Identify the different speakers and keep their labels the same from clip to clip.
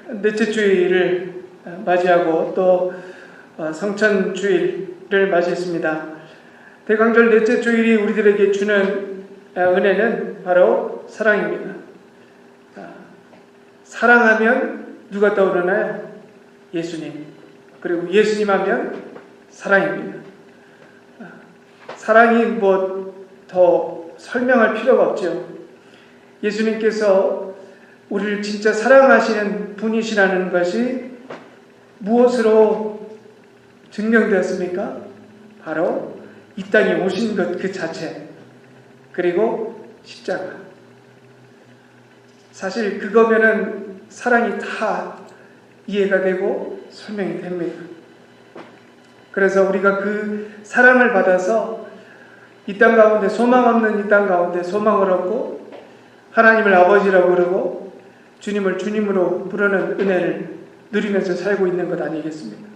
Speaker 1: 넷째 주일을 맞이하고 또 성천주일을 맞이했습니다. 대강절 넷째 주일이 우리들에게 주는 은혜는 바로 사랑입니다. 사랑하면 누가 떠오르나요? 예수님. 그리고 예수님 하면 사랑입니다. 사랑이 뭐 더 설명할 필요가 없죠. 예수님께서 우리를 진짜 사랑하시는 분이시라는 것이 무엇으로 증명되었습니까? 바로 이 땅에 오신 것 그 자체, 그리고 십자가. 사실 그거면은 사랑이 다 이해가 되고 설명이 됩니다. 그래서 우리가 그 사랑을 받아서 이 땅 가운데 소망 없는 이 땅 가운데 소망을 얻고 하나님을 아버지라고 그러고 주님을 주님으로 부르는 은혜를 누리면서 살고 있는 것 아니겠습니까?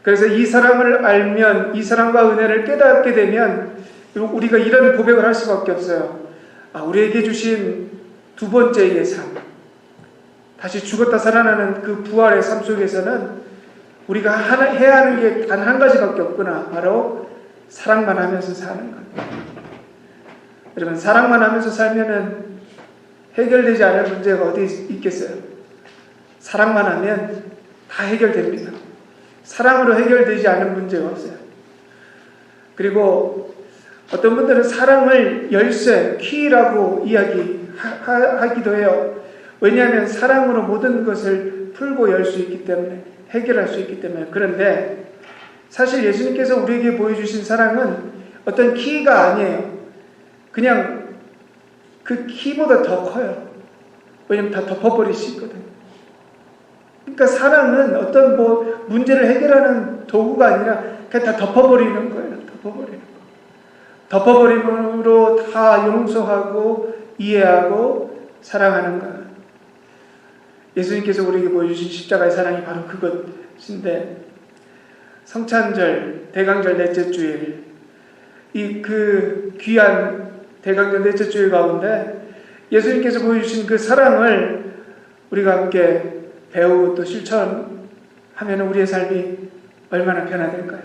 Speaker 1: 그래서 이 사랑을 알면, 이 사랑과 은혜를 깨닫게 되면 우리가 이런 고백을 할 수밖에 없어요. 우리에게 주신 두 번째의 삶, 다시 죽었다 살아나는 그 부활의 삶 속에서는 우리가 해야 하는 게 단 한 가지밖에 없구나. 바로 사랑만 하면서 사는 것. 여러분, 사랑만 하면서 살면은 해결되지 않을 문제가 어디 있겠어요? 사랑만 하면 다 해결됩니다. 사랑으로 해결되지 않은 문제가 없어요. 그리고 어떤 분들은 사랑을 열쇠, 키라고 이야기하기도 해요. 왜냐하면 사랑으로 모든 것을 풀고 열 수 있기 때문에, 해결할 수 있기 때문에. 그런데 사실 예수님께서 우리에게 보여주신 사랑은 어떤 키가 아니에요. 그냥 그 키보다 더 커요. 왜냐면 다 덮어버릴 수 있거든요. 그러니까 사랑은 어떤 문제를 해결하는 도구가 아니라 그냥 다 덮어버리는 거예요. 덮어버리는 거. 덮어버림으로 다 용서하고 이해하고 사랑하는 거예요. 예수님께서 우리에게 보여주신 십자가의 사랑이 바로 그것인데, 성찬절, 대강절 넷째 주일, 그 귀한 대강절 넷째 주일 가운데 예수님께서 보여주신 그 사랑을 우리가 함께 배우고 또 실천하면 우리의 삶이 얼마나 변화될까요?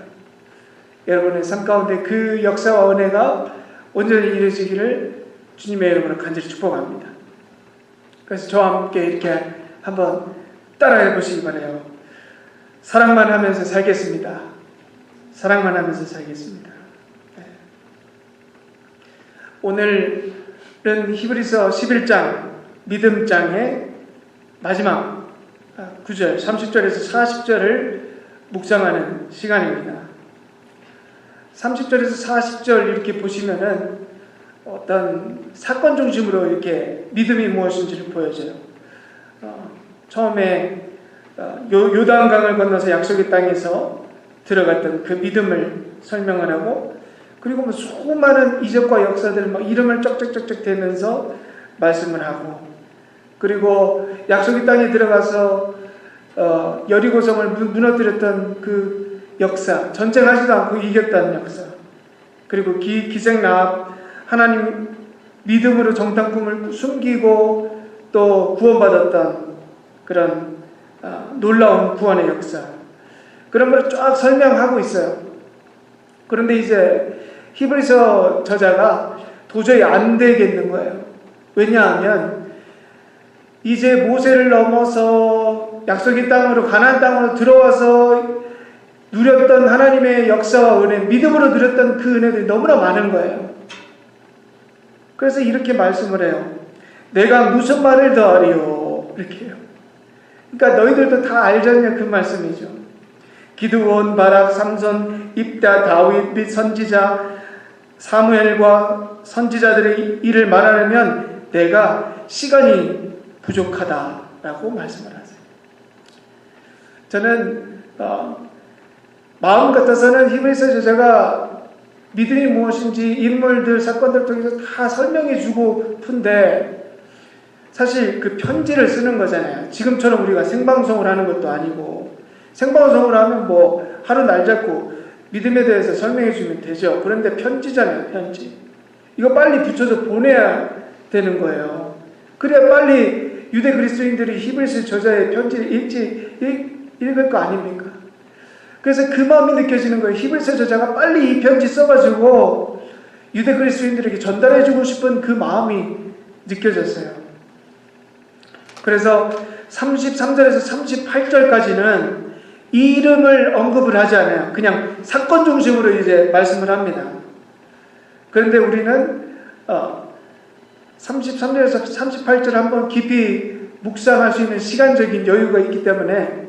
Speaker 1: 여러분의 삶 가운데 그 역사와 은혜가 온전히 이루어지기를 주님의 이름으로 간절히 축복합니다. 그래서 저와 함께 이렇게 한번 따라해 보시기 바라요. 사랑만 하면서 살겠습니다. 사랑만 하면서 살겠습니다. 오늘은 히브리서 11장 믿음장의 마지막 9절 30절에서 40절을 묵상하는 시간입니다. 30절에서 40절 이렇게 보시면은 어떤 사건 중심으로 이렇게 믿음이 무엇인지를 보여줘요. 처음에 요단강을 건너서 약속의 땅에서 들어갔던 그 믿음을 설명을 하고, 그리고 수많은 이적과 역사들 이름을 쩍쩍쩍쩍 대면서 말씀을 하고, 그리고 약속의 땅에 들어가서 여리고성을 무너뜨렸던 그 역사, 전쟁하지도 않고 이겼다는 역사, 그리고 기생나합 하나님 믿음으로 정탐꾼을 숨기고 또 구원받았던 그런 놀라운 구원의 역사, 그런 걸 쫙 설명하고 있어요. 그런데 이제 히브리서 저자가 도저히 안 되겠는 거예요. 왜냐하면 이제 모세를 넘어서 약속의 땅으로, 가나안 땅으로 들어와서 누렸던 하나님의 역사와 은혜, 믿음으로 누렸던 그 은혜들이 너무나 많은 거예요. 그래서 이렇게 말씀을 해요. 내가 무슨 말을 더하리요? 이렇게 해요. 그러니까 너희들도 다 알잖냐 그 말씀이죠. 기드온, 바락, 삼손, 입다, 다윗 및 선지자 사무엘과 선지자들의 일을 말하려면 내가 시간이 부족하다라고 말씀을 하세요. 저는 마음 같아서는 히브리서 저자가 믿음이 무엇인지 인물들, 사건들 통해서 다 설명해 주고 싶은데, 사실 그 편지를 쓰는 거잖아요. 지금처럼 우리가 생방송을 하는 것도 아니고, 생방송을 하면 하루 날 잡고 믿음에 대해서 설명해 주면 되죠. 그런데 편지잖아요, 편지. 이거 빨리 붙여서 보내야 되는 거예요. 그래야 빨리 유대 그리스도인들이 히브리서 저자의 편지를 읽을 거 아닙니까? 그래서 그 마음이 느껴지는 거예요. 히브리서 저자가 빨리 이 편지 써가지고 유대 그리스도인들에게 전달해주고 싶은 그 마음이 느껴졌어요. 그래서 33절에서 38절까지는 이 이름을 언급을 하지 않아요. 그냥 사건 중심으로 이제 말씀을 합니다. 그런데 우리는 33절에서 38절 한번 깊이 묵상할 수 있는 시간적인 여유가 있기 때문에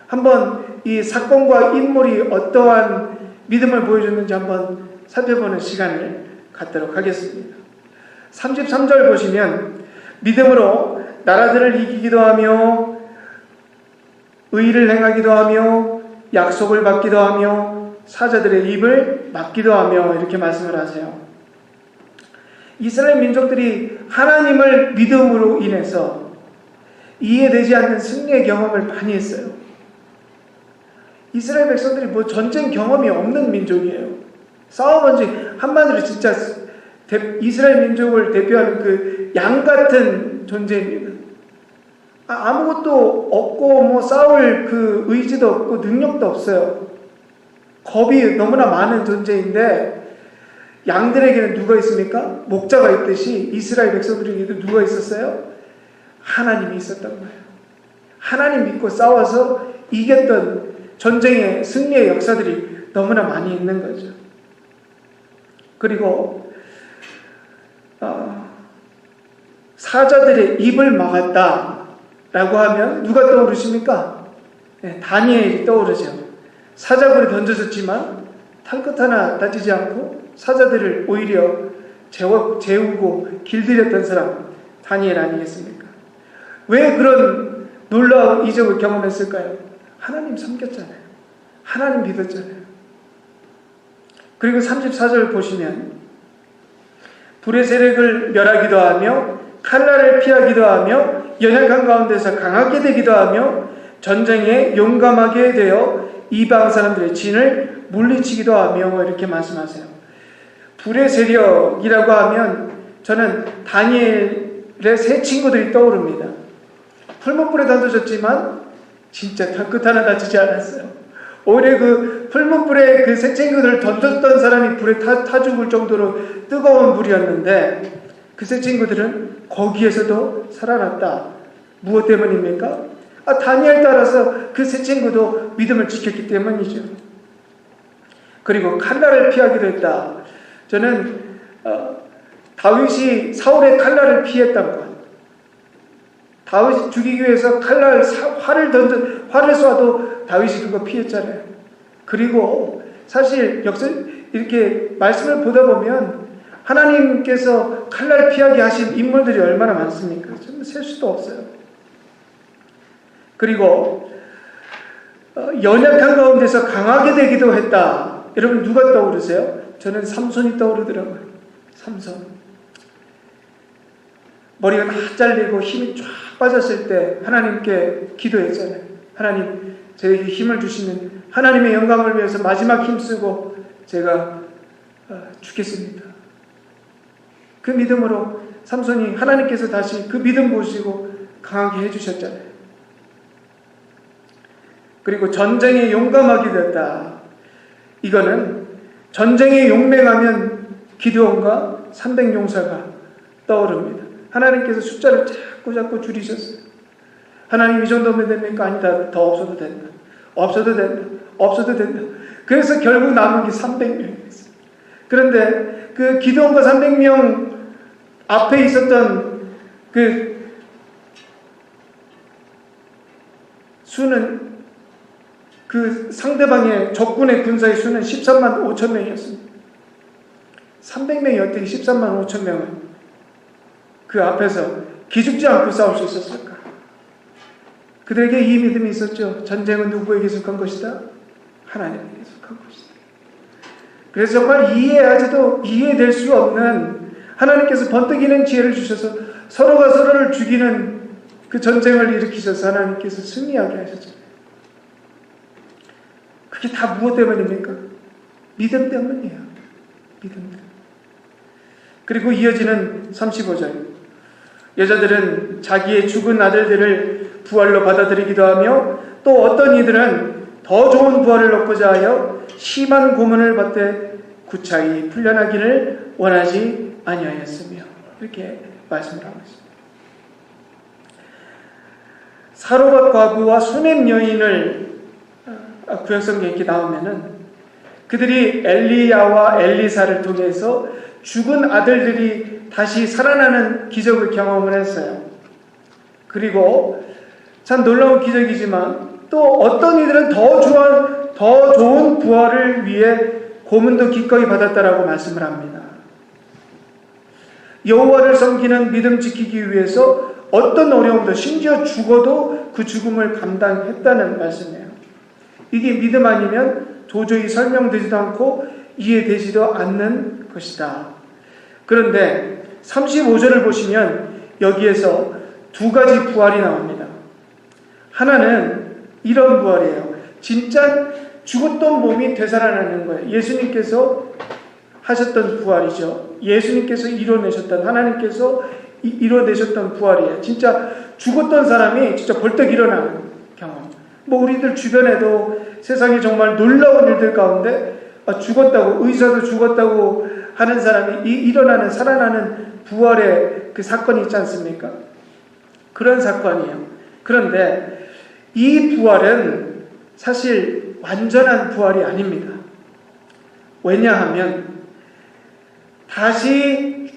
Speaker 1: 한번 이 사건과 인물이 어떠한 믿음을 보여줬는지 한번 살펴보는 시간을 갖도록 하겠습니다. 33절 보시면 믿음으로 나라들을 이기기도 하며 의를 행하기도 하며 약속을 받기도 하며 사자들의 입을 막기도 하며 이렇게 말씀을 하세요. 이스라엘 민족들이 하나님을 믿음으로 인해서 이해되지 않는 승리의 경험을 많이 했어요. 이스라엘 백성들이 뭐 전쟁 경험이 없는 민족이에요. 싸워본 지 한마디로 진짜 이스라엘 민족을 대표하는 그 양 같은 존재입니다. 아무것도 없고 뭐 싸울 그 의지도 없고 능력도 없어요. 겁이 너무나 많은 존재인데 양들에게는 누가 있습니까? 목자가 있듯이 이스라엘 백성들에게도 누가 있었어요? 하나님이 있었던 거예요. 하나님 믿고 싸워서 이겼던 전쟁의 승리의 역사들이 너무나 많이 있는 거죠. 그리고 사자들의 입을 막았다 라고 하면 누가 떠오르십니까? 네, 다니엘이 떠오르죠. 사자굴에 던져졌지만 털끝 하나 다치지 않고 사자들을 오히려 재우고 길들였던 사람 다니엘 아니겠습니까? 왜 그런 놀라운 이적을 경험했을까요? 하나님 섬겼잖아요. 하나님 믿었잖아요. 그리고 34절 보시면 불의 세력을 멸하기도 하며 칼날을 피하기도 하며 연약한 가운데서 강하게 되기도 하며 전쟁에 용감하게 되어 이방 사람들의 진을 물리치기도 하며 이렇게 말씀하세요. 불의 세력이라고 하면 저는 다니엘의 세 친구들이 떠오릅니다. 풀문불에 던져졌지만 진짜 털끝 하나 다치지 않았어요. 오히려 그 풀문불에 그 세 친구들을 던졌던 사람이 불에 타 죽을 정도로 뜨거운 불이었는데 그 세 친구들은 거기에서도 살아났다. 무엇 때문입니까? 다니엘 따라서 그 세 친구도 믿음을 지켰기 때문이죠. 그리고 칼날을 피하기도 했다. 저는 다윗이 사울의 칼날을 피했던 것. 다윗이 죽이기 위해서 활을 쏴도 다윗이 그거 피했잖아요. 그리고 사실 이렇게 말씀을 보다 보면 하나님께서 칼날 피하게 하신 인물들이 얼마나 많습니까? 좀 셀 수도 없어요. 그리고 연약한 가운데서 강하게 되기도 했다. 여러분 누가 떠오르세요? 저는 삼손이 떠오르더라고요. 삼손. 머리가 다 잘리고 힘이 쫙 빠졌을 때 하나님께 기도했잖아요. 하나님, 저에게 힘을 주시는 하나님의 영광을 위해서 마지막 힘쓰고 제가 죽겠습니다. 그 믿음으로 삼손이 하나님께서 다시 그 믿음 보시고 강하게 해주셨잖아요. 그리고 전쟁에 용감하게 됐다. 이거는 전쟁에 용맹하면 기드온과 300용사가 떠오릅니다. 하나님께서 숫자를 자꾸 줄이셨어요. 하나님 이 정도면 됩니까? 아니다. 더 없어도 된다. 없어도 된다. 그래서 결국 남은 게 300명이었어요. 그런데 그 기드온과 300명 앞에 있었던 그 수는 그 상대방의 적군의 군사의 수는 13만 5천 명이었습니다. 300명이 어떻게 13만 5천 명을 그 앞에서 기죽지 않고 싸울 수 있었을까? 그들에게 이 믿음이 있었죠. 전쟁은 누구에게 속한 것이다? 하나님에게 속한 것이다. 그래서 정말 이해될 수 없는 하나님께서 번뜩이는 지혜를 주셔서 서로가 서로를 죽이는 그 전쟁을 일으키셔서 하나님께서 승리하게 하셨잖아요. 그게 다 무엇 때문입니까? 믿음 때문이에요. 믿음 때문. 그리고 이어지는 35절. 여자들은 자기의 죽은 아들들을 부활로 받아들이기도 하며 또 어떤 이들은 더 좋은 부활을 얻고자 하여 심한 고문을 받되 구차히 풀려나기를 원하지 아니하였으며 이렇게 말씀을 하고 있습니다. 사로밧 과부와 수넴 여인을 구약성경에 이렇게 나오면은 그들이 엘리야와 엘리사를 통해서 죽은 아들들이 다시 살아나는 기적을 경험을 했어요. 그리고 참 놀라운 기적이지만 또 어떤 이들은 더 좋은 부활을 위해 고문도 기꺼이 받았다라고 말씀을 합니다. 여호와를 섬기는 믿음 지키기 위해서 어떤 어려움도 심지어 죽어도 그 죽음을 감당했다는 말씀이에요. 이게 믿음 아니면 도저히 설명되지도 않고 이해되지도 않는 것이다. 그런데 35절을 보시면 여기에서 두 가지 부활이 나옵니다. 하나는 이런 부활이에요. 진짜 죽었던 몸이 되살아나는 거예요. 예수님께서 하셨던 부활이죠. 예수님께서 이뤄내셨던, 하나님께서 이뤄내셨던 부활이에요. 진짜 죽었던 사람이 진짜 벌떡 일어나는 경험. 뭐 우리들 주변에도 세상에 정말 놀라운 일들 가운데 죽었다고, 의사도 죽었다고 하는 사람이 일어나는, 살아나는 부활의 그 사건이 있지 않습니까? 그런 사건이에요. 그런데 이 부활은 사실 완전한 부활이 아닙니다. 왜냐하면 다시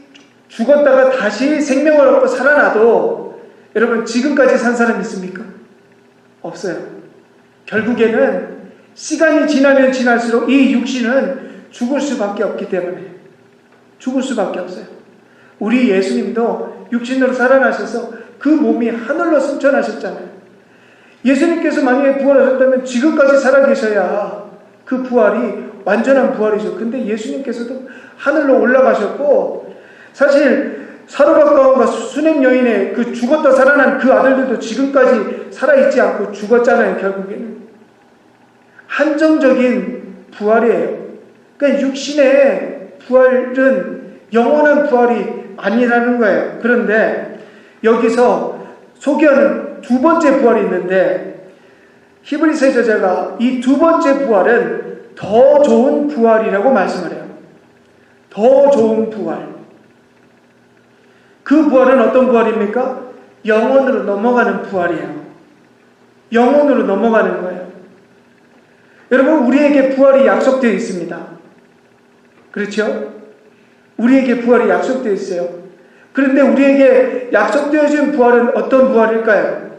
Speaker 1: 죽었다가 다시 생명을 얻고 살아나도 여러분 지금까지 산 사람 있습니까? 없어요. 결국에는 시간이 지나면 지날수록 이 육신은 죽을 수밖에 없기 때문에 죽을 수밖에 없어요. 우리 예수님도 육신으로 살아나셔서 그 몸이 하늘로 승천하셨잖아요. 예수님께서 만약에 부활하셨다면 지금까지 살아계셔야 그 부활이 완전한 부활이죠. 근데 예수님께서도 하늘로 올라가셨고 사실 사로밧 과부와 수넴 여인의 그 죽었다 살아난 그 아들들도 지금까지 살아있지 않고 죽었잖아요. 결국에는 한정적인 부활이에요. 그러니까 육신의 부활은 영원한 부활이 아니라는 거예요. 그런데 여기서 소개하는 두 번째 부활이 있는데 히브리서 저자가 이 두 번째 부활은 더 좋은 부활이라고 말씀을 해요. 더 좋은 부활. 그 부활은 어떤 부활입니까? 영원으로 넘어가는 부활이에요. 영원으로 넘어가는 거예요. 여러분, 우리에게 부활이 약속되어 있습니다. 그렇죠? 우리에게 부활이 약속되어 있어요. 그런데 우리에게 약속되어진 부활은 어떤 부활일까요?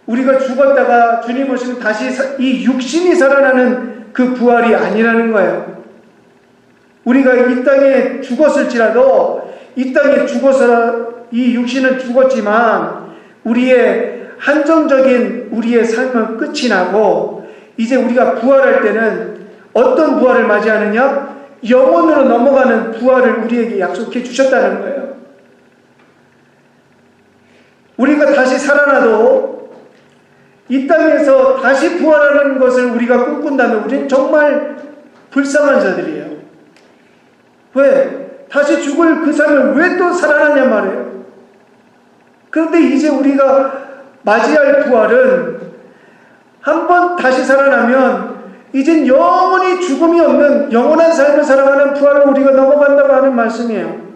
Speaker 1: 우리가 죽었다가 주님 오시면 다시 이 육신이 살아나는 그 부활이 아니라는 거예요. 우리가 이 땅에 죽었을지라도 이 땅에 죽어서 이 육신은 죽었지만 우리의 한정적인 우리의 삶은 끝이 나고 이제 우리가 부활할 때는 어떤 부활을 맞이하느냐? 영원으로 넘어가는 부활을 우리에게 약속해 주셨다는 거예요. 우리가 다시 살아나도 이 땅에서 다시 부활하는 것을 우리가 꿈꾼다면 우리는 정말 불쌍한 자들이에요. 왜? 다시 죽을 그 삶을 왜 또 살아나냐 말이에요. 그런데 이제 우리가 맞이할 부활은 한번 다시 살아나면 이젠 영원히 죽음이 없는 영원한 삶을 살아가는 부활로 우리가 넘어간다고 하는 말씀이에요.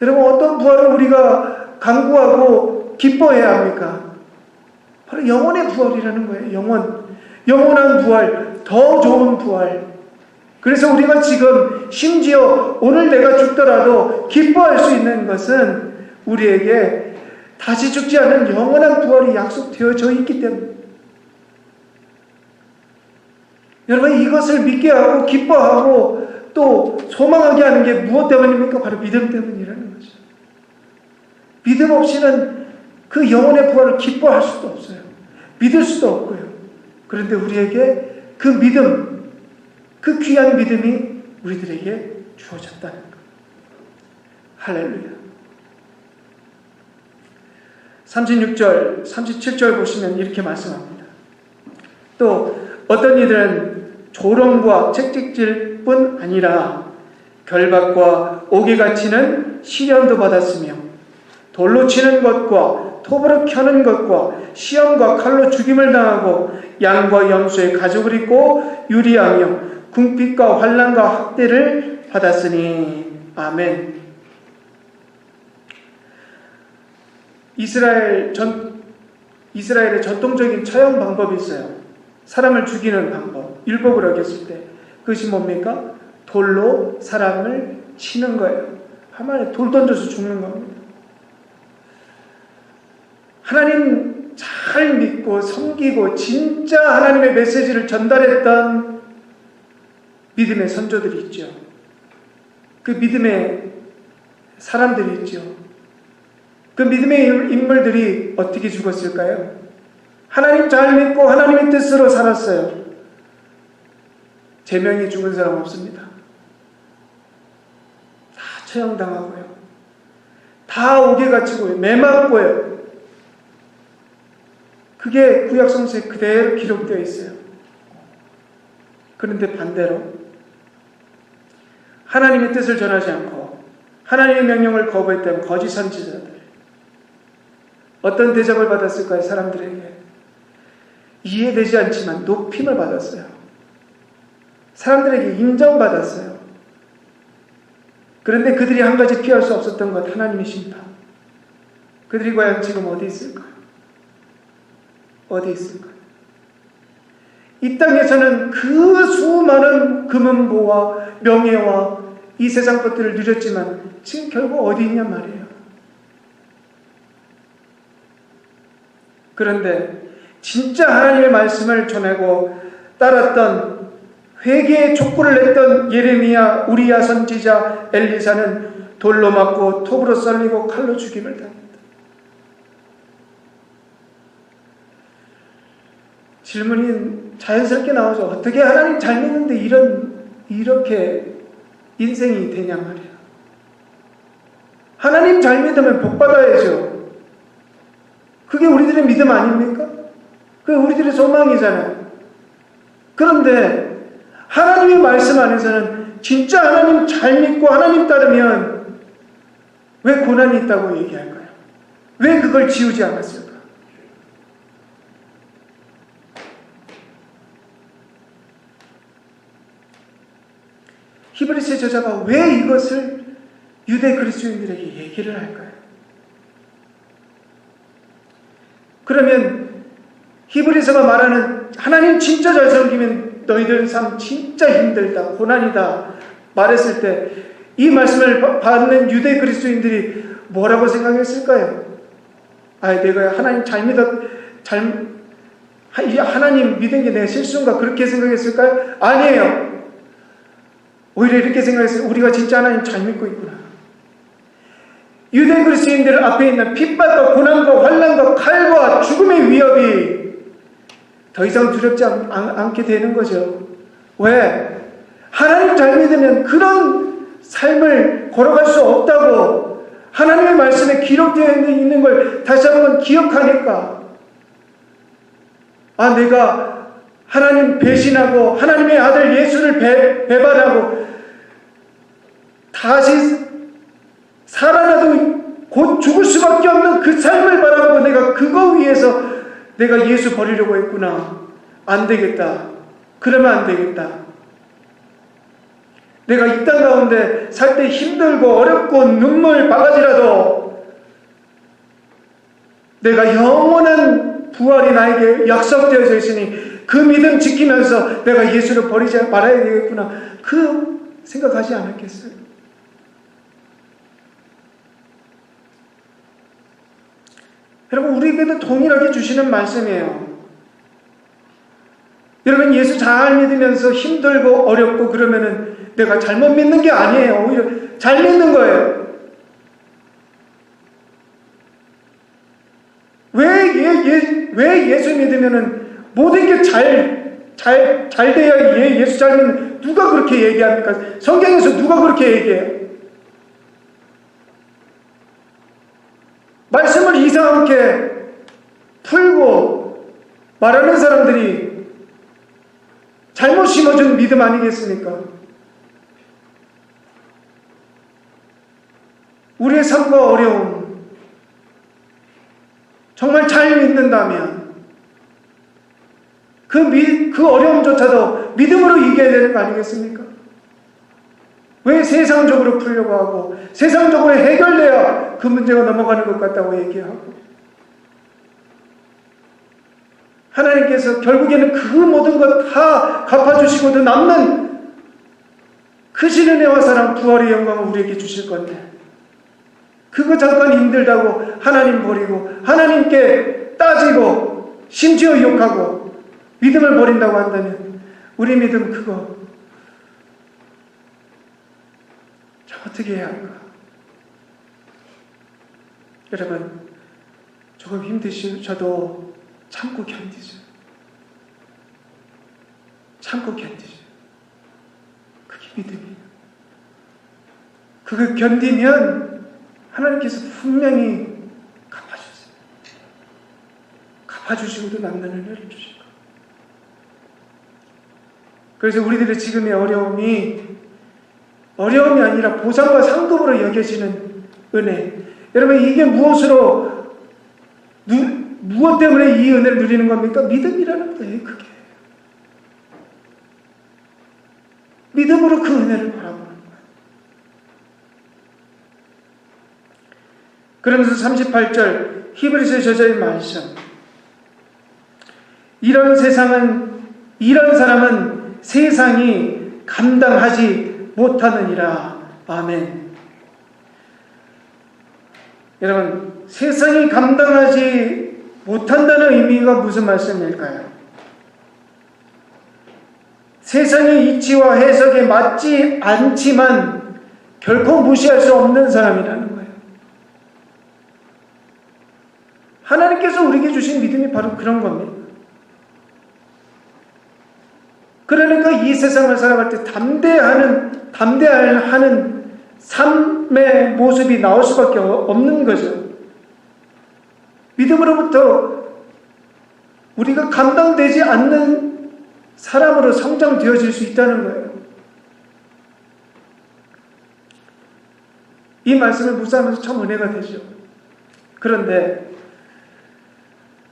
Speaker 1: 여러분, 어떤 부활을 우리가 간구하고 기뻐해야 합니까? 바로 영혼의 부활이라는 거예요. 영원한 부활, 더 좋은 부활. 그래서 우리가 지금 심지어 오늘 내가 죽더라도 기뻐할 수 있는 것은 우리에게 다시 죽지 않은 영원한 부활이 약속되어져 있기 때문에 여러분, 이것을 믿게 하고 기뻐하고 또 소망하게 하는 게 무엇 때문입니까? 바로 믿음 때문이라는 거죠. 믿음 없이는 그 영혼의 부활을 기뻐할 수도 없어요. 믿을 수도 없고요. 그런데 우리에게 그 믿음, 그 귀한 믿음이 우리들에게 주어졌다는 것. 할렐루야. 36절, 37절 보시면 이렇게 말씀합니다. 또 어떤 이들은 조롱과 채찍질 뿐 아니라 결박과 옥에 갇히는 시련도 받았으며 돌로 치는 것과 톱으로 켜는 것과 시험과 칼로 죽임을 당하고 양과 염소의 가죽을 입고 유리하며 궁핍과 환난과 학대를 받았으니. 아멘. 이스라엘의 전통적인 처형 방법이 있어요. 사람을 죽이는 방법, 율법을 어겼을 때. 그것이 뭡니까? 돌로 사람을 치는 거예요. 하나님 돌 던져서 죽는 겁니다. 하나님 잘 믿고 섬기고 진짜 하나님의 메시지를 전달했던 믿음의 선조들이 있죠. 그 믿음의 사람들이 있죠. 그 믿음의 인물들이 어떻게 죽었을까요? 하나님 잘 믿고 하나님의 뜻으로 살았어요. 제명에 죽은 사람 없습니다. 다 처형당하고요. 다 옥에 갇히고요. 매 맞고요. 그게 구약 성서에 그대로 기록되어 있어요. 그런데 반대로 하나님의 뜻을 전하지 않고 하나님의 명령을 거부했던 거짓 선지자들, 어떤 대접을 받았을까요? 사람들에게 이해되지 않지만 높임을 받았어요. 사람들에게 인정받았어요. 그런데 그들이 한 가지 피할 수 없었던 것, 하나님의 심판. 그들이 과연 지금 어디 있을까요? 어디 있을까요? 이 땅에서는 그 수많은 금은보와 명예와 이 세상 것들을 누렸지만 지금 결국 어디 있냐 말이에요. 그런데 진짜 하나님의 말씀을 전하고 따랐던, 회개의 촉구를 했던 예레미야, 우리야 선지자, 엘리사는 돌로 맞고 톱으로 썰리고 칼로 죽임을 당합니다. 질문이 자연스럽게 나오죠. 어떻게 하나님 잘 믿는데 이렇게 인생이 되냐 말이야. 하나님 잘 믿으면 복 받아야죠. 그게 우리들의 믿음 아닙니까? 그게 우리들의 소망이잖아요. 그런데 하나님의 말씀 안에서는 진짜 하나님 잘 믿고 하나님 따르면 왜 고난이 있다고 얘기할까요? 왜 그걸 지우지 않았을까? 히브리서 저자가 왜 이것을 유대 그리스도인들에게 얘기를 할까요? 그러면 히브리서가 말하는 하나님 진짜 잘 섬기면 너희들 삶 진짜 힘들다, 고난이다 말했을 때 이 말씀을 받는 유대 그리스도인들이 뭐라고 생각했을까요? 내가 하나님 하나님 믿은 게 내 실수인가 그렇게 생각했을까요? 아니에요. 오히려 이렇게 생각했어요. 우리가 진짜 하나님 잘 믿고 있구나. 유대 그리스도인들 앞에 있는 핍박과 고난과 환난과 칼과 죽음의 위협이 더 이상 두렵지 않게 되는 거죠. 왜? 하나님 잘 믿으면 그런 삶을 걸어갈 수 없다고 하나님의 말씀에 기록되어 있는 걸 다시 한번 기억하니까, 내가 하나님 배신하고 하나님의 아들 예수를 배반하고 다시 살아나도 곧 죽을 수밖에 없는 그 삶을 바라보고 내가 그거 위해서 내가 예수 버리려고 했구나. 안 되겠다. 그러면 안 되겠다. 내가 이 땅 가운데 살 때 힘들고 어렵고 눈물 바가지라도 내가 영원한 부활이 나에게 약속되어져 있으니 그 믿음 지키면서 내가 예수를 버리지 말아야 되겠구나. 그 생각하지 않았겠어요? 여러분, 우리에게도 동일하게 주시는 말씀이에요. 여러분, 예수 잘 믿으면서 힘들고 어렵고 그러면은 내가 잘못 믿는 게 아니에요. 오히려 잘 믿는 거예요. 왜 예수 믿으면은 모든 게 잘 돼야 예수 잘 믿는, 누가 그렇게 얘기합니까? 성경에서 누가 그렇게 얘기해요? 말씀을 이상하게 풀고 말하는 사람들이 잘못 심어준 믿음 아니겠습니까? 우리의 삶과 어려움, 정말 잘 믿는다면 그 어려움조차도 믿음으로 이겨야 되는 거 아니겠습니까? 왜 세상적으로 풀려고 하고 세상적으로 해결돼야 그 문제가 넘어가는 것 같다고 얘기하고, 하나님께서 결국에는 그 모든 것 다 갚아주시고도 남는 크신 은혜와 사랑, 부활의 영광을 우리에게 주실 건데, 그거 잠깐 힘들다고 하나님 버리고 하나님께 따지고 심지어 욕하고 믿음을 버린다고 한다면 우리 믿음 그거 참 어떻게 해야 할까? 여러분, 조금 힘드셔도 참고 견디죠. 참고 견디죠. 그게 믿음이에요. 그걸 견디면 하나님께서 분명히 갚아주세요. 갚아주시고도 남는 은혜를 주실 거예요. 그래서 우리들의 지금의 어려움이 아니라 보상과 상급으로 여겨지는 은혜. 여러분, 이게 무엇 때문에 이 은혜를 누리는 겁니까? 믿음이라는 거예요. 그게 믿음으로 그 은혜를 바라보는 거예요. 그러면서 38절 히브리서의 저자의 말씀, 이런 사람은 세상이 감당하지 못하느니라. 아멘. 여러분, 세상이 감당하지 못한다는 의미가 무슨 말씀일까요? 세상의 이치와 해석에 맞지 않지만 결코 무시할 수 없는 사람이라는 거예요. 하나님께서 우리에게 주신 믿음이 바로 그런 겁니다. 그러니까 이 세상을 살아갈 때 담대하는 삶의 모습이 나올 수밖에 없는 거죠. 믿음으로부터 우리가 감당되지 않는 사람으로 성장되어질 수 있다는 거예요. 이 말씀을 묵상하면서 참 은혜가 되죠. 그런데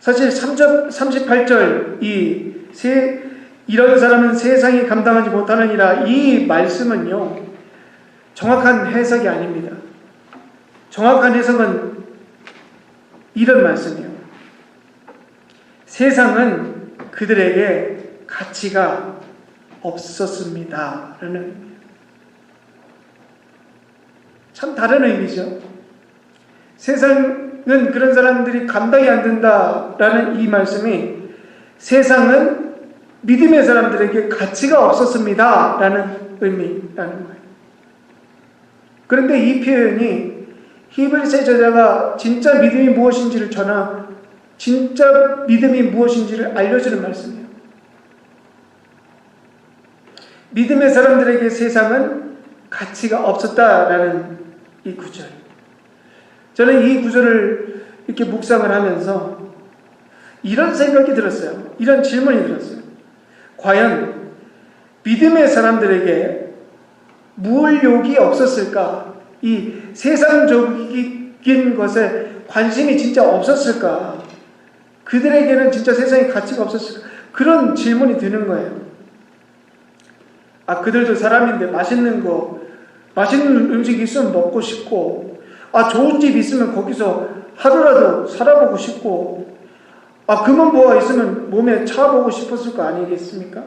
Speaker 1: 사실 38절 이런 사람은 세상이 감당하지 못하느니라, 이 말씀은요 정확한 해석이 아닙니다. 정확한 해석은 이런 말씀이에요. 세상은 그들에게 가치가 없었습니다 라는 의미예요. 참 다른 의미죠. 세상은 그런 사람들이 감당이 안 된다라는 이 말씀이 세상은 믿음의 사람들에게 가치가 없었습니다 라는 의미라는 거예요. 그런데 이 표현이 히브리서 저자가 진짜 믿음이 무엇인지를 진짜 믿음이 무엇인지를 알려주는 말씀이에요. 믿음의 사람들에게 세상은 가치가 없었다라는 이 구절. 저는 이 구절을 이렇게 묵상을 하면서 이런 생각이 들었어요. 이런 질문이 들었어요. 과연 믿음의 사람들에게 무울욕이 없었을까? 이 세상적인 것에 관심이 진짜 없었을까? 그들에게는 진짜 세상에 가치가 없었을까? 그런 질문이 드는 거예요. 그들도 사람인데 맛있는 음식이 있으면 먹고 싶고, 좋은 집 있으면 거기서 하루라도 살아보고 싶고, 금은 뭐가 있으면 몸에 차보고 싶었을 거 아니겠습니까?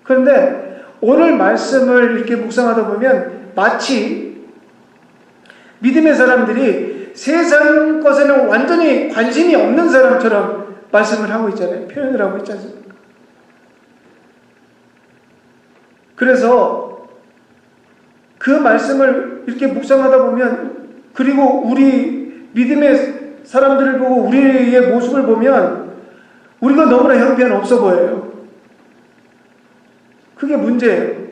Speaker 1: 그런데 오늘 말씀을 이렇게 묵상하다 보면 마치 믿음의 사람들이 세상 것에는 완전히 관심이 없는 사람처럼 말씀을 하고 있잖아요. 표현을 하고 있지 않습니까? 그래서 그 말씀을 이렇게 묵상하다 보면, 그리고 우리 믿음의 사람들을 보고 우리의 모습을 보면 우리가 너무나 형편없어 보여요. 그게 문제예요.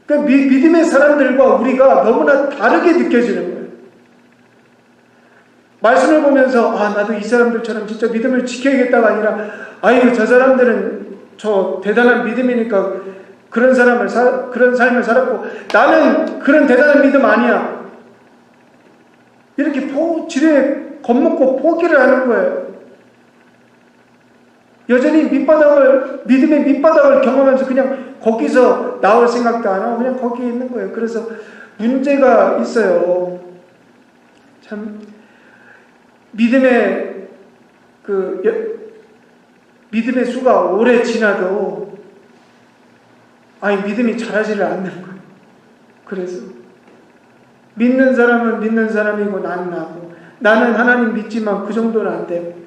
Speaker 1: 그러니까 믿음의 사람들과 우리가 너무나 다르게 느껴지는 거예요. 말씀을 보면서 나도 이 사람들처럼 진짜 믿음을 지켜야겠다가 아니라 저 사람들은 저 대단한 믿음이니까 그런 삶을 살았고 나는 그런 대단한 믿음 아니야. 이렇게 지뢰에 겁먹고 포기를 하는 거예요. 여전히 믿음의 밑바닥을 경험하면서 그냥 거기서 나올 생각도 안 하고 그냥 거기에 있는 거예요. 그래서 문제가 있어요. 참, 믿음의 수가 오래 지나도 믿음이 자라지를 않는 거예요. 그래서 믿는 사람은 믿는 사람이고 나는 하나님 믿지만 그 정도는 안 되고,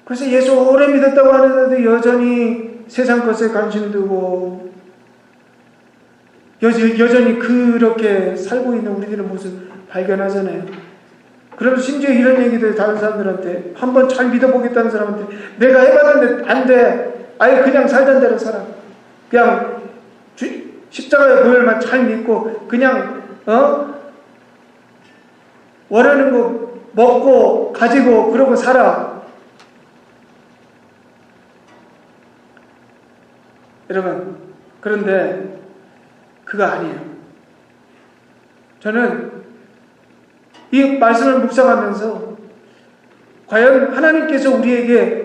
Speaker 1: 그래서 예수 오래 믿었다고 하는데도 여전히 세상 것에 관심 두고 여전히 그렇게 살고 있는 우리들의 모습 발견하잖아요. 그러면 심지어 이런 얘기도 다른 사람들한테, 한번 잘 믿어보겠다는 사람한테, 내가 해봤는데 안 돼. 아예 그냥 살던 대로 살아. 그냥 십자가의 보혈만 잘 믿고 그냥 원하는 거 먹고 가지고 그러고 살아. 여러분, 그런데 그거 아니에요. 저는 이 말씀을 묵상하면서 과연 하나님께서 우리에게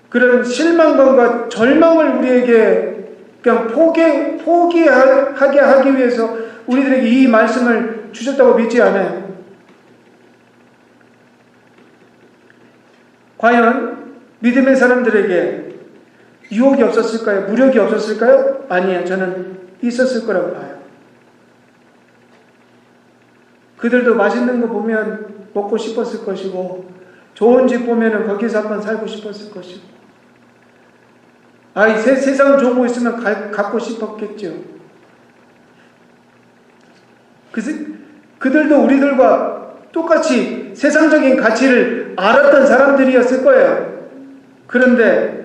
Speaker 1: 그런 실망감과 절망을 우리에게 그냥 포기하게 하기 위해서 우리들에게 이 말씀을 주셨다고 믿지 않아요. 과연 믿음의 사람들에게 유혹이 없었을까요? 무력이 없었을까요? 아니에요. 저는 있었을 거라고 봐요. 그들도 맛있는 거 보면 먹고 싶었을 것이고, 좋은 집 보면 거기서 한번 살고 싶었을 것이고, 세상 좋은 거 있으면 갖고 싶었겠죠. 그들도 우리들과 똑같이 세상적인 가치를 알았던 사람들이었을 거예요. 그런데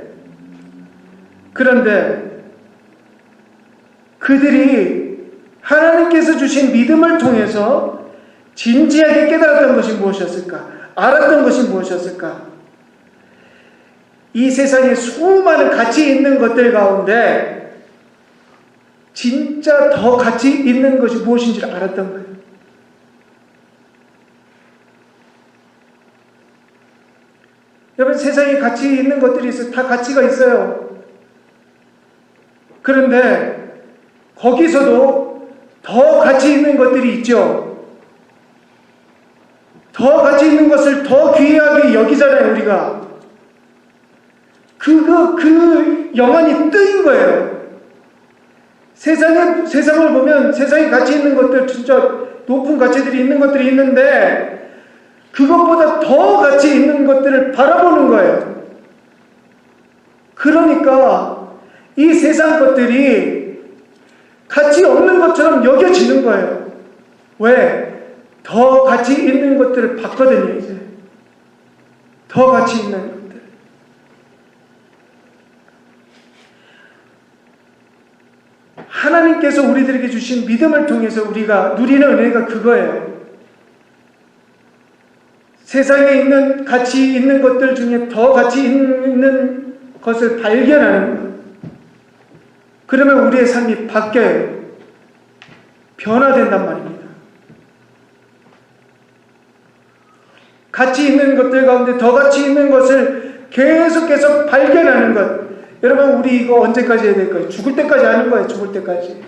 Speaker 1: 그들이 하나님께서 주신 믿음을 통해서 진지하게 깨달았던 것이 무엇이었을까? 알았던 것이 무엇이었을까? 이 세상에 수많은 가치 있는 것들 가운데 진짜 더 가치 있는 것이 무엇인지를 알았던 거예요. 여러분, 세상에 가치 있는 것들이 있어요. 다 가치가 있어요. 그런데 거기서도 더 가치 있는 것들이 있죠. 더 가치 있는 것을 더 귀하게 여기잖아요, 우리가. 그 영안이 뜨인 거예요. 세상을 보면 세상에 가치 있는 것들, 진짜 높은 가치들이 있는 것들이 있는데 그것보다 더 가치 있는 것들을 바라보는 거예요. 그러니까 이 세상 것들이 가치 없는 것처럼 여겨지는 거예요. 왜? 더 가치 있는 것들을 봤거든요, 이제. 더 가치 있는 것들. 하나님께서 우리들에게 주신 믿음을 통해서 우리가 누리는 은혜가 그거예요. 세상에 있는 가치 있는 것들 중에 더 가치 있는 것을 발견하는 것. 그러면 우리의 삶이 바뀌어요. 변화된단 말입니다. 가치 있는 것들 가운데 더 가치 있는 것을 계속 발견하는 것. 여러분, 우리 이거 언제까지 해야 될까요? 죽을 때까지 하는 거예요. 죽을 때까지.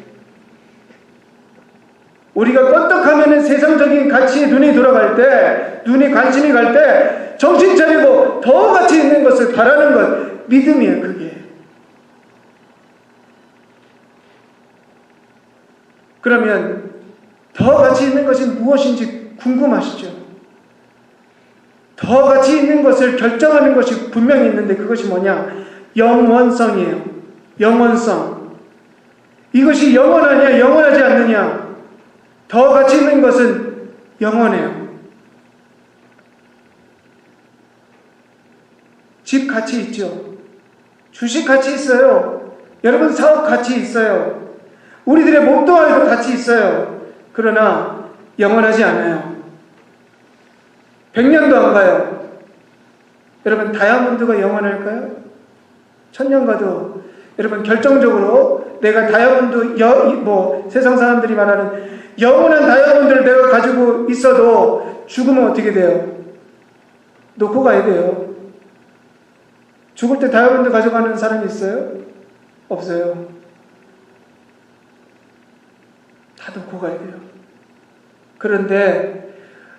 Speaker 1: 우리가 껐떡하면 세상적인 가치에 눈이 돌아갈 때, 눈이 관심이 갈 때 정신 차리고 더 가치 있는 것을 바라는 것. 믿음이에요, 그게. 그러면 더 가치 있는 것이 무엇인지 궁금하시죠? 더 가치 있는 것을 결정하는 것이 분명히 있는데 그것이 뭐냐? 영원성이에요. 영원성. 이것이 영원하냐, 영원하지 않느냐? 더 가치 있는 것은 영원해요. 집 가치 있죠. 주식 가치 있어요. 여러분, 사업 가치 있어요. 우리들의 목동아리도 가치 있어요. 그러나 영원하지 않아요. 100년도 안 가요. 여러분, 다이아몬드가 영원할까요? 1000년 가도 여러분, 결정적으로 내가 다이아몬드, 세상 사람들이 말하는 영원한 다이아몬드를 내가 가지고 있어도 죽으면 어떻게 돼요? 놓고 가야 돼요. 죽을 때 다이아몬드 가져가는 사람이 있어요? 없어요. 다 놓고 가야 돼요. 그런데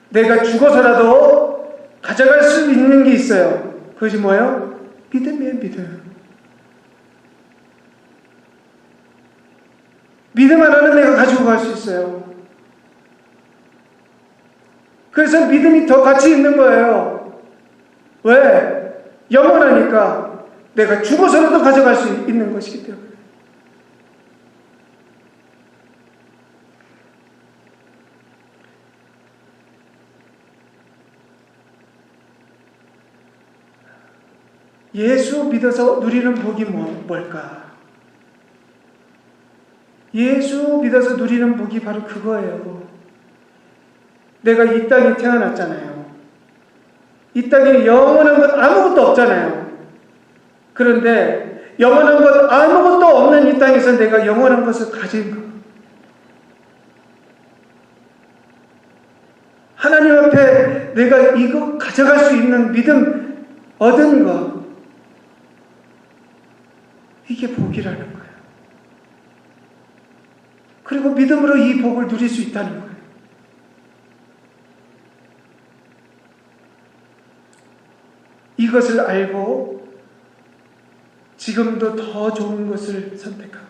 Speaker 1: 내가 죽어서라도 가져갈 수 있는 게 있어요. 그것이 뭐예요? 믿음이에요, 믿음. 믿음 하나는 내가 가지고 갈 수 있어요. 그래서 믿음이 더 가치 있는 거예요. 왜? 영원하니까 내가 죽어서라도 가져갈 수 있는 것이기 때문에. 예수 믿어서 누리는 복이 뭘까? 예수 믿어서 누리는 복이 바로 그거예요. 내가 이 땅에 태어났잖아요. 이 땅에 영원한 것 아무것도 없잖아요. 그런데 영원한 것 아무것도 없는 이 땅에서 내가 영원한 것을 가진 거. 하나님 앞에 내가 이거 가져갈 수 있는 믿음 얻은 거. 이게 복이라는 거예요. 그리고 믿음으로 이 복을 누릴 수 있다는 거예요. 이것을 알고 지금도 더 좋은 것을 선택하고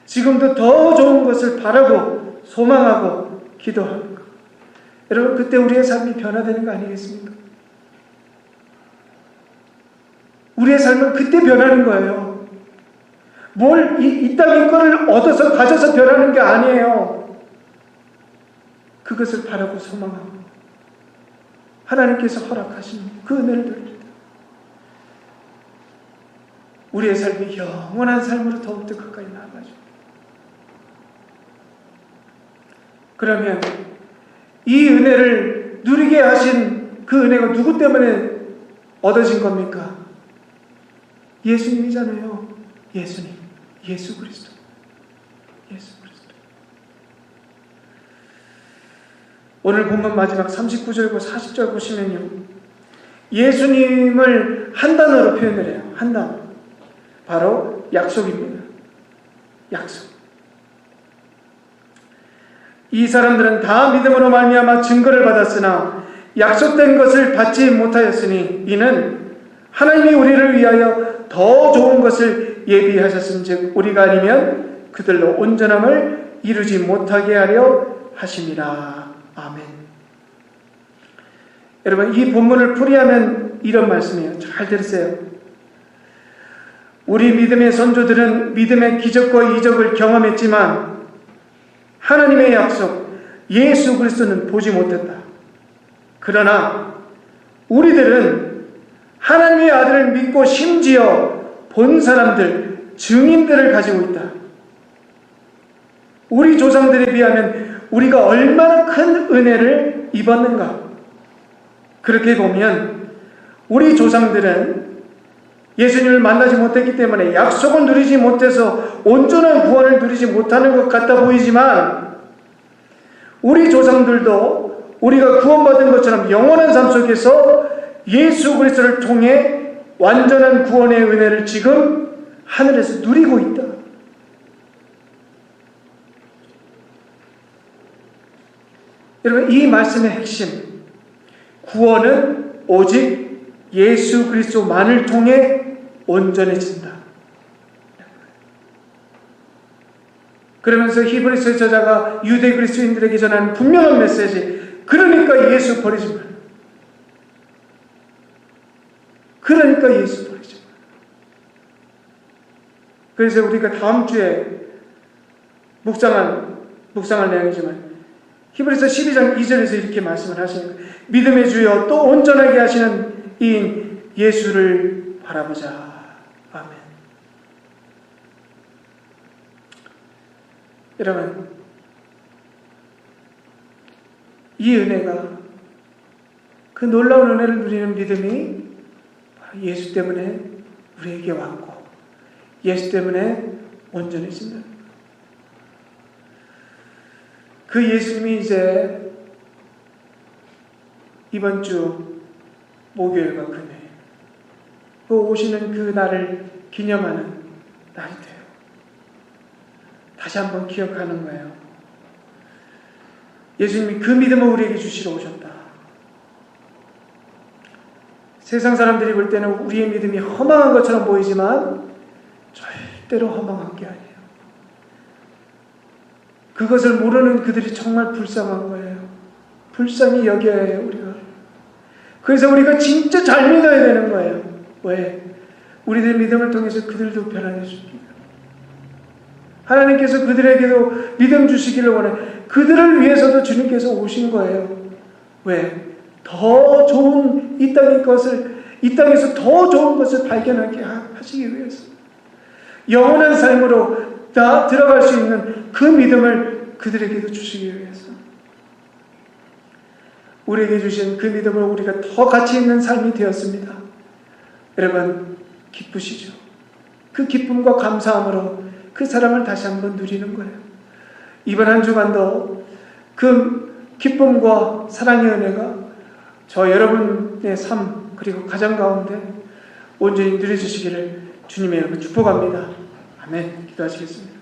Speaker 1: 지금도 더 좋은 것을 바라고 소망하고 기도하는 것. 여러분, 그때 우리의 삶이 변화되는 거 아니겠습니까? 우리의 삶은 그때 변하는 거예요. 이 땅의 거를 얻어서 가져서 변하는 게 아니에요. 그것을 바라고 소망하고 하나님께서 허락하신 그 은혜를 누립니다. 우리의 삶이 영원한 삶으로 더욱더 가까이 나아가죠. 그러면 이 은혜를 누리게 하신 그 은혜가 누구 때문에 얻어진 겁니까? 예수님이잖아요. 예수님. 예수 그리스도. 예수 그리스도. 오늘 본문 마지막 39절과 40절 보시면요. 예수님을 한 단어로 표현을 해요. 한 단어. 바로 약속입니다. 약속. 이 사람들은 다 믿음으로 말미암아 증거를 받았으나 약속된 것을 받지 못하였으니 이는 하나님이 우리를 위하여 더 좋은 것을 예비하셨음즉 우리가 아니면 그들로 온전함을 이루지 못하게 하려 하심이라. 아멘. 여러분, 이 본문을 풀이하면 이런 말씀이에요. 잘 들으세요. 우리 믿음의 선조들은 믿음의 기적과 이적을 경험했지만 하나님의 약속 예수 그리스도는 보지 못했다. 그러나 우리들은 하나님의 아들을 믿고 심지어 본 사람들, 증인들을 가지고 있다. 우리 조상들에 비하면 우리가 얼마나 큰 은혜를 입었는가. 그렇게 보면 우리 조상들은 예수님을 만나지 못했기 때문에 약속을 누리지 못해서 온전한 구원을 누리지 못하는 것 같아 보이지만 우리 조상들도 우리가 구원받은 것처럼 영원한 삶 속에서 예수 그리스도를 통해 완전한 구원의 은혜를 지금 하늘에서 누리고 있다. 여러분, 이 말씀의 핵심, 구원은 오직 예수 그리스도만을 통해 온전해진다. 그러면서 히브리서 저자가 유대 그리스도인들에게 전하는 분명한 메시지, 그러니까 예수 버리지 마라. 그러니까 예수 버리지 마라. 그래서 우리가 다음 주에 묵상할 내용이지만 히브리서 12장 2절에서 이렇게 말씀을 하시는 거예요. 믿음의 주여 또 온전하게 하시는 이인 예수를 바라보자. 아멘. 여러분, 이 은혜가, 그 놀라운 은혜를 누리는 믿음이 예수 때문에 우리에게 왔고 예수 때문에 온전해진다는 거예요. 그 예수님이 이제 이번 주 목요일과 금요일 그 오시는 그 날을 기념하는 날이 돼요. 다시 한번 기억하는 거예요. 예수님이 그 믿음을 우리에게 주시러 오셨다. 세상 사람들이 볼 때는 우리의 믿음이 허망한 것처럼 보이지만 절대로 허망한 게 아니에요. 그것을 모르는 그들이 정말 불쌍한 거예요. 불쌍히 여겨야 해요, 우리가. 그래서 우리가 진짜 잘 믿어야 되는 거예요. 왜? 우리들 믿음을 통해서 그들도 변화해줍니다. 하나님께서 그들에게도 믿음 주시기를 원해. 그들을 위해서도 주님께서 오신 거예요. 왜? 더 좋은 이 땅의 것을, 이 땅에서 더 좋은 것을 발견하게 하시기 위해서. 영원한 삶으로 들어갈 수 있는 그 믿음을 그들에게도 주시기 위해서. 우리에게 주신 그 믿음을 우리가 더 가치 있는 삶이 되었습니다. 여러분, 기쁘시죠? 그 기쁨과 감사함으로 그 사랑을 다시 한번 누리는 거예요. 이번 한 주간도 그 기쁨과 사랑의 은혜가 저 여러분의 삶 그리고 가정 가운데 온전히 누려주시기를 주님의 이름으로 축복합니다. 아멘. 기도하시겠습니다.